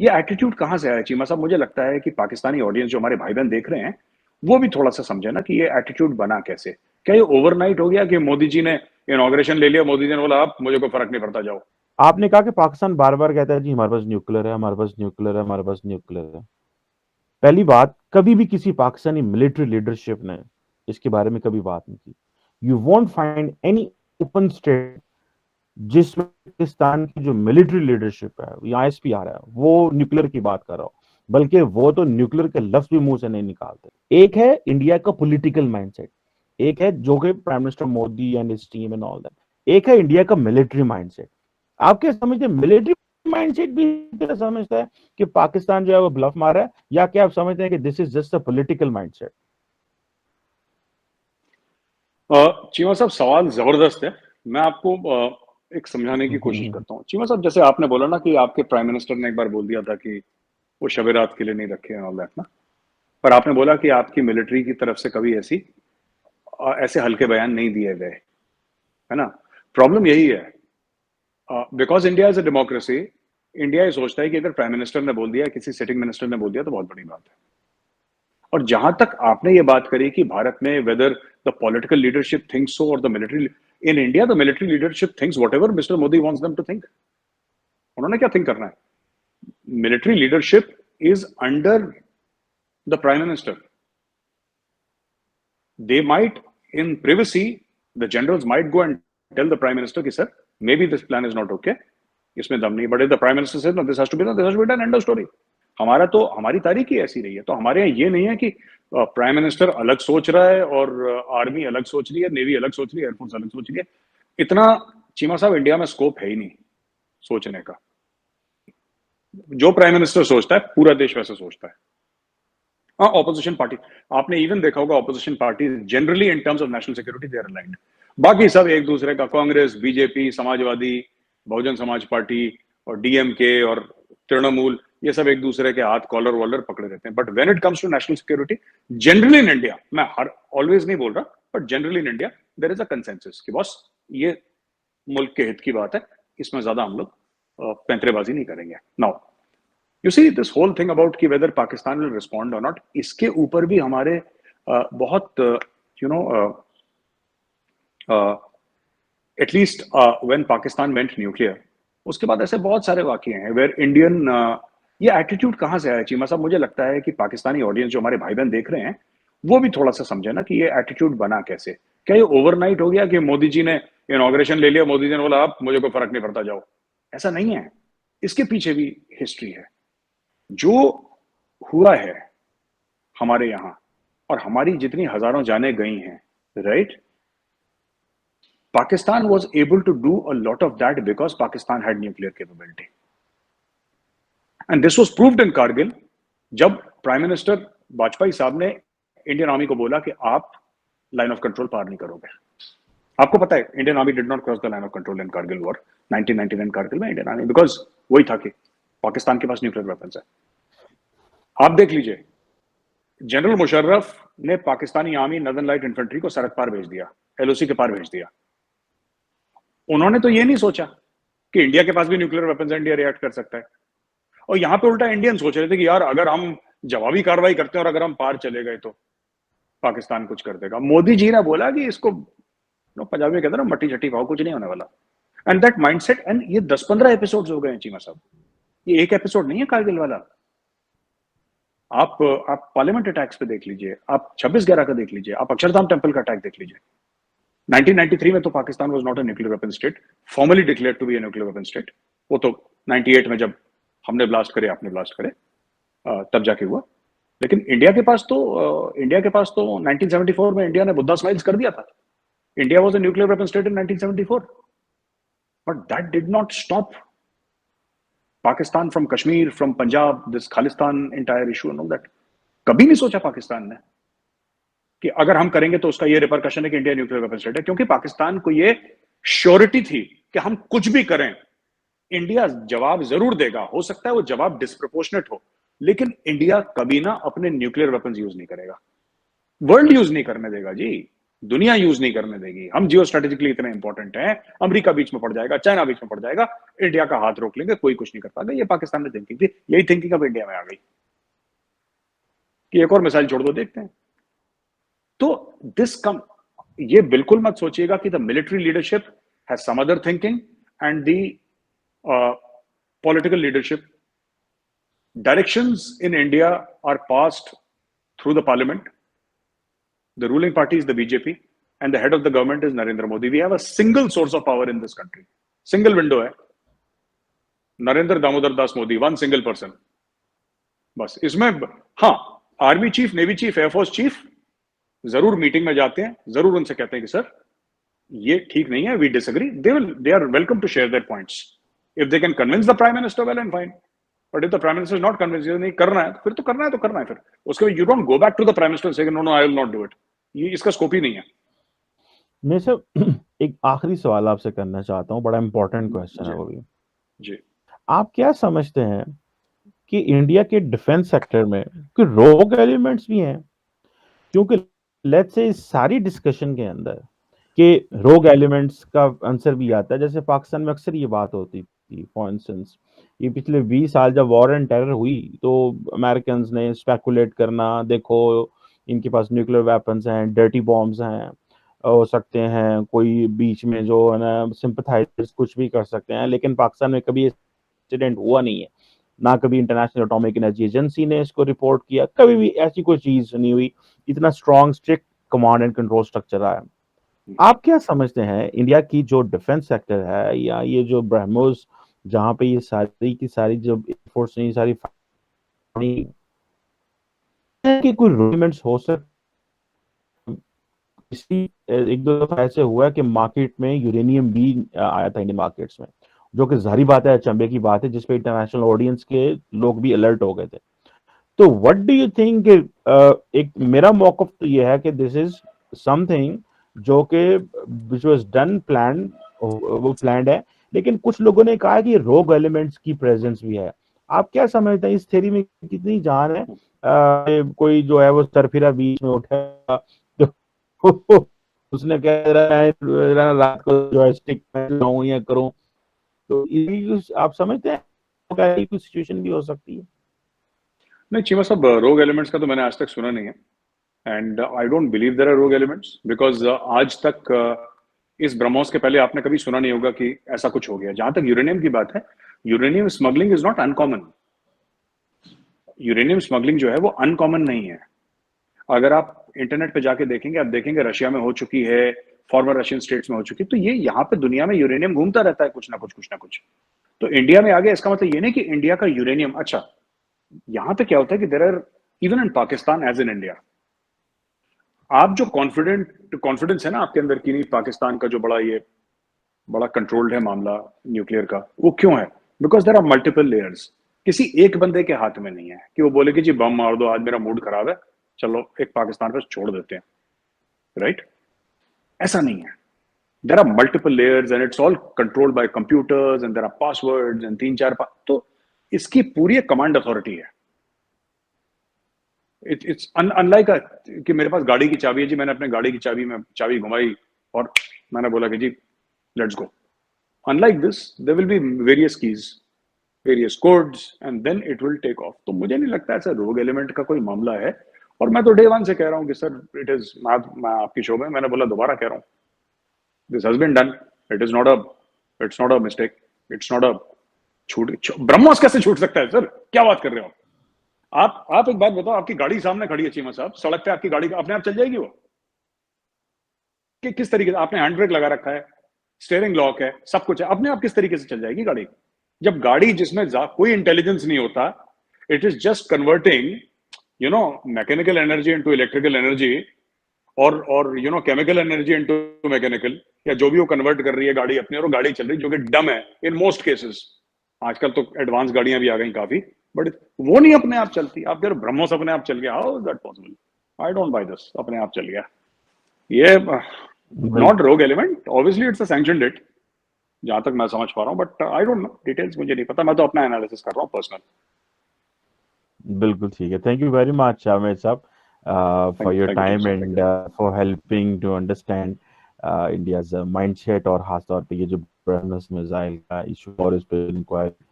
ये एटीट्यूड कहाँ से आया चीमा साहब? मुझे लगता है कि पाकिस्तानी ऑडियंस जो हमारे भाई बहन देख रहे हैं, वो भी थोड़ा सा समझे ना कि ये एटीट्यूड बना कैसे। क्या ये ओवरनाइट हो गया कि मोदी जी ने इनॉग्रेशन ले लिया, मोदी जी ने बोला आप मुझे कोई फर्क नहीं पड़ता, जाओ? आपने कहा कि पाकिस्तान बार बार कहता है जी हमारे पास न्यूक्लियर है, हमारे पास न्यूक्लियर है, हमारे पास न्यूक्लियर है। पहली बात, कभी भी किसी पाकिस्तानी मिलिट्री लीडरशिप ने इसके बारे में कभी बात नहीं की। You want find any open state जिसमें पाकिस्तान की जो मिलिट्री लीडरशिप है या आईएसपी आ रहा है वो न्यूक्लियर की बात कर रहा हो। बल्कि वो तो न्यूक्लियर के लफ्ज भी मुंह से नहीं निकालते। एक है इंडिया का पॉलिटिकल माइंडसेट, एक है जो कि prime minister Modi and his team and all that, एक है इंडिया का मिलिट्री माइंडसेट। आप क्या समझते हैं मिलिट्री माइंडसेट भी क्या समझता है कि पाकिस्तान जो है वो ब्लफ मार रहा है, या क्या आप समझते हैं कि this is just a political mindset? Cheema साहब, सवाल जबरदस्त है। मैं आपको एक समझाने की कोशिश करता हूँ। चीमा साहब, जैसे आपने बोला ना कि आपके प्राइम मिनिस्टर ने एक बार बोल दिया था कि वो शब रात के लिए नहीं रखे हैं, ऑल दैट ना। पर आपने बोला कि आपकी मिलिट्री की तरफ से कभी ऐसे हल्के बयान नहीं दिए गए, है ना? प्रॉब्लम यही है, because India is a democracy. India ये सोचता है कि अगर प्राइम मिनिस्टर ने बोल दिया, किसी सिटिंग मिनिस्टर ने बोल दिया, तो बहुत बड़ी बात है। और जहां तक आपने ये बात करी कि भारत में whether the political leadership thinks so और the military, in India the military leadership thinks whatever Mr Modi wants them to think. उन्होंने क्या थिंक करना है? Military leadership is under the prime minister. They might, in privacy, the generals might go and tell the prime minister कि sir, maybe this plan is not okay, इसमें दम नहीं। But if the prime minister says no, this has to be done, this has to be done, end of story। हमारी तारीख ही ऐसी रही है। तो हमारे यहाँ ये नहीं है कि प्राइम मिनिस्टर अलग सोच रहा है और आर्मी अलग सोच रही है, नेवी अलग सोच रही है, एयरफोर्स अलग सोच रही है। इतना, चीमा साहब, इंडिया में स्कोप है ही नहीं सोचने का। जो प्राइम मिनिस्टर सोचता है, पूरा देश वैसे सोचता है। हाँ, ऑपोजिशन पार्टी, आपने इवन देखा होगा, opposition party generally in terms of national security they are aligned. बाकी सब एक दूसरे का, कांग्रेस, बीजेपी, समाजवादी, बहुजन समाज पार्टी और डीएमके और तृणमूल, ये सब एक दूसरे के हाथ कॉलर वॉलर पकड़े रहते हैं। But when it comes to national security, generally in India, मैं हर ऑलवेज नहीं बोल रहा, but generally in India there is a consensus कि बॉस, ये मुल्क के हित की बात है, इसमें ज्यादा हम लोग पैंतरेबाजी नहीं करेंगे। Now you see this whole thing about कि वेदर पाकिस्तान विल रिस्पॉन्ड और नॉट, इसके ऊपर भी हमारे बहुत you know at least when Pakistan went nuclear, उसके बाद ऐसे बहुत सारे वाकये हैं वेयर इंडियन, ये एटीट्यूड कहाँ से आया चीमा साहब? मुझे लगता है कि पाकिस्तानी ऑडियंस जो हमारे भाई बहन देख रहे हैं, वो भी थोड़ा सा समझे ना कि ये एटीट्यूड बना कैसे। क्या ये ओवरनाइट हो गया कि मोदी जी ने इनॉग्रेशन ले लिया, मोदी जी ने बोला आप मुझे कोई फर्क नहीं पड़ता, जाओ? ऐसा नहीं है। इसके पीछे भी हिस्ट्री है। जो हुआ है हमारे यहाँ, और हमारी जितनी हजारों जानें गई हैं, right, Pakistan was able to do a lot of that because Pakistan had nuclear capability, and this was proved in Kargil, जब प्राइम मिनिस्टर वाजपेयी साहब ने इंडियन आर्मी को बोला कि आप लाइन ऑफ कंट्रोल पार नहीं करोगे। आपको पता है, Indian army did not cross the line of control in Kargil war 1999 Kargil में। इंडियन आर्मी, बिकॉज वही था कि पाकिस्तान के पास न्यूक्लियर वेपन्स है। आप देख लीजिए, जनरल मुशर्रफ ने Pakistani army northern light infantry को सरहद पार भेज दिया, एलओसी के पार भेज दिया। उन्होंने तो ये नहीं सोचा कि इंडिया के पास भी न्यूक्लियर वेपन्स है, इंडिया रिएक्ट कर सकता है। और यहां पे उल्टा इंडियन सोच रहे थे कि यार अगर हम जवाबी कार्रवाई करते हैं और अगर हम पार चले गए तो पाकिस्तान कुछ कर देगा। मोदी जी ने बोला कि इसको, पंजाबी में कहते हैं ना, मट्टी चट्टी पाओ, कुछ नहीं होने वाला। एंड दैट माइंडसेट, एंड ये 10-15 एपिसोड्स हो गए हैं चीमा साहब, ये एक एपिसोड नहीं है कारगिल वाला। आप पार्लियामेंट अटैक्स पे देख लीजिए, आप 26/11 का देख लीजिए, आप अक्षरधाम टेंपल का अटैक देख लीजिए। 1993 में तो Pakistan was not a nuclear weapon state, formally declared to be a nuclear weapon state. वो तो 98 में जब हमने ब्लास्ट करे, आपने ब्लास्ट करे, तब जाके हुआ। लेकिन इंडिया के पास तो 1974 में इंडिया ने बुद्धा स्माइल्स कर दिया था। India was a nuclear weapon state in 1974, but that did not stop Pakistan from Kashmir, from Punjab, this Khalistan entire issue and all that. कभी नहीं सोचा पाकिस्तान ने कि अगर हम करेंगे तो उसका ये रिपरकशन है कि इंडिया न्यूक्लियर वेपन स्टेट है, क्योंकि पाकिस्तान को ये श्योरिटी थी कि हम कुछ भी करें, इंडिया जवाब जरूर देगा। हो सकता है वो जवाब डिस्प्रोपोर्शनेट हो, लेकिन इंडिया कभी ना अपने न्यूक्लियर वेपन्स यूज नहीं करेगा, वर्ल्ड यूज नहीं करने देगा जी। दुनिया यूज नहीं करने देगी, हम जियो स्ट्रेटेजिकली इतने इंपॉर्टेंट हैं, अमेरिका बीच में पड़ जाएगा, चाइना बीच में पड़ जाएगा, इंडिया का हाथ रोक लेंगे, कोई कुछ नहीं कर पाएगा। ये पाकिस्तान में थिंकिंग थी, यही थिंकिंग अब इंडिया में आ गई कि एक और मिसाइल छोड़ दो, देखते हैं। तो ये बिल्कुल मत सोचिएगा कि the military leadership has some other thinking and the political leadership. Directions in India are passed through the parliament. The ruling party is the BJP and the head of the government is Narendra Modi. We have a single source of power in this country. Single window है, Narendra Damodar Das Modi, one single person. बस इसमें हाँ, army chief, navy chief, air force chief जरूर meeting में जाते हैं, जरूर उनसे कहते हैं कि सर ये ठीक नहीं है, we disagree. they are welcome to share their points. If they can convince the prime minister, well and fine. But if the prime minister is not convinced, नहीं करना है, फिर तो करना है, तो करना है। फिर उसके बाद you don't go back to the prime minister and say no no I will not do it. ये इसका स्कोप ही नहीं है। मैं सर एक आखिरी सवाल आपसे करना चाहता हूँ, बड़ा इंपॉर्टेंट क्वेश्चन है वो भी जी। आप क्या समझते हैं कि इंडिया के डिफेंस सेक्टर में कोई रोग एलिमेंट्स भी हैं? क्योंकि लेट्स से इस सारी डिस्कशन के अंदर कि रोग एलिमेंट्स का आंसर भी आता है, जैसे पाकिस्तान में अक्सर ये बात होती थी। फॉर इंस्टेंस ये पिछले 20 साल जब वॉर एंड टेरर हुई तो अमेरिकन ने स्पेकुलेट करना, देखो इनके पास न्यूक्लियर वेपन्स हैं, डर्टी बॉम्ब्स हैं, हो सकते हैं कोई बीच में जो है ना सिंपथाइजर्स कुछ भी कर सकते हैं, लेकिन पाकिस्तान में कभी इंसिडेंट हुआ नहीं है, ना कभी इंटरनेशनल एटॉमिक एनर्जी एजेंसी ने इसको रिपोर्ट किया, कभी भी ऐसी कोई चीज नहीं हुई, इतना strong strict command and control structure आया। आप क्या समझते हैं इंडिया की जो डिफेंस सेक्टर है या ये जो ब्रह्मोस जहां पे ये सारी की सारी जो फोर्स नहीं सारी कि कोई रूलमेंट्स हो सकते? इसी एक दो दफा ऐसे हुआ है कि मार्केट में यूरेनियम भी आया था इंडियन मार्केट्स में, जो कि जाहिर बात है अचंभे की बात है, जिसपे इंटरनेशनल ऑडियंस के लोग भी अलर्ट हो गए थे। तो व्हाट डू यू थिंक? एक मेरा मौकफ तो ये है कि दिस इज समथिंग जो कि विच वाज डन प्लान, वो प्लान्ड है, लेकिन कुछ लोगों ने कहा कि रोग एलिमेंट्स की प्रेजेंस भी है। आप क्या समझते हैं इस थ्योरी में कितनी जान है? कोई जो है वो सरफिरा बीच में उठा तो उसने कह रहा है रात को जॉयस्टिक में या करूं, तो आप समझते हैं कुछ सिचुएशन भी हो सकती है? नहीं चीमा साहब, रोग एलिमेंट्स का तो मैंने आज तक सुना नहीं है and I don't believe there are rogue elements because आज तक इस ब्रह्मोस के पहले आपने कभी सुना नहीं होगा कि ऐसा कुछ हो गया। जहां तक यूरेनियम की बात है, uranium smuggling is not uncommon. Uranium smuggling जो है वो अनकॉमन नहीं है। अगर आप इंटरनेट पे जाके देखेंगे, आप देखेंगे रशिया में हो चुकी है, फॉर्मर रशियन स्टेट्स में हो चुकी है, तो ये यहाँ पे दुनिया में यूरेनियम घूमता रहता है कुछ ना कुछ, कुछ ना कुछ। तो इंडिया में आ गया, इसका मतलब ये नहीं कि इंडिया का यूरेनियम अच्छा। यहाँ पे क्या होता है कि there are even in Pakistan as in India, आप जो कॉन्फिडेंस है ना आपके अंदर की नहीं, पाकिस्तान का जो बड़ा कंट्रोल्ड है मामला न्यूक्लियर का, वो क्यों है? Because there are multiple layers. किसी एक बंदे के हाथ में नहीं है कि वो बोले कि जी बम मार दो, आज मेरा मूड खराब है, चलो एक पाकिस्तान पर छोड़ देते हैं, राइट? ऐसा नहीं है। There are multiple layers and it's all controlled by computers and there are passwords and 3-4 तो इसकी पूरी कमांड अथॉरिटी है। इट्स अनलाइक कि मेरे पास गाड़ी की चाबी है जी, मैंने अपने गाड़ी की चाबी घुमाई और मैंने बोला कि जी let's go. Unlike this there will be various keys, various codes and then it will take off. तो मुझे नहीं लगता ऐसा रोग एलिमेंट का कोई मामला है। और मैं तो डे वन से कह रहा हूँ कि सर इट इज, मैं आपकी शो में मैंने बोला, दोबारा कह रहा हूँ, this has been done, it's not a mistake, it's not a BrahMos कैसे छूट सकता है सर? क्या बात कर रहे हो आप एक बात बताओ, आपकी गाड़ी सामने खड़ी है चीमा साहब, सड़क पे आपकी गाड़ी अपने आप चल जाएगी वो? कि किस तरीके से आपने हैंड ब्रेक लगा रखा है, स्टीयरिंग लॉक है, सब कुछ है, अपने आप किस तरीके से चल जाएगी गाड़ी? जब गाड़ी जिसमें कोई इंटेलिजेंस नहीं होता, it is just converting mechanical energy into electrical energy और केमिकल एनर्जी इनटू मैकेनिकल, या जो भी वो कन्वर्ट कर रही है गाड़ी अपनी, और वो गाड़ी चल रही जो कि डम है इन मोस्ट केसेस। आजकल तो एडवांस गाड़ियां भी आ गई काफी, बट वो नहीं अपने आप चलती। आप यार ब्रह्मोस अपने आप चल गया, how is that possible? I don't by this, अपने आप चल गया ये। नॉट रोग element, obviously it's a sanctioned it, जहां तक मैं समझ पा रहा हूँ, but I don't know details, मुझे नहीं पता, मैं तो अपना एनालिसिस कर रहा हूँ पर्सनल। बिल्कुल ठीक है, thank you very much Aamir साहब। for your Thank you time sir, thank and for helping to understand India's mindset और खास तौर पे ये जो ब्रह्मोस मिसाइल का इशू और इस पे इंक्वायरी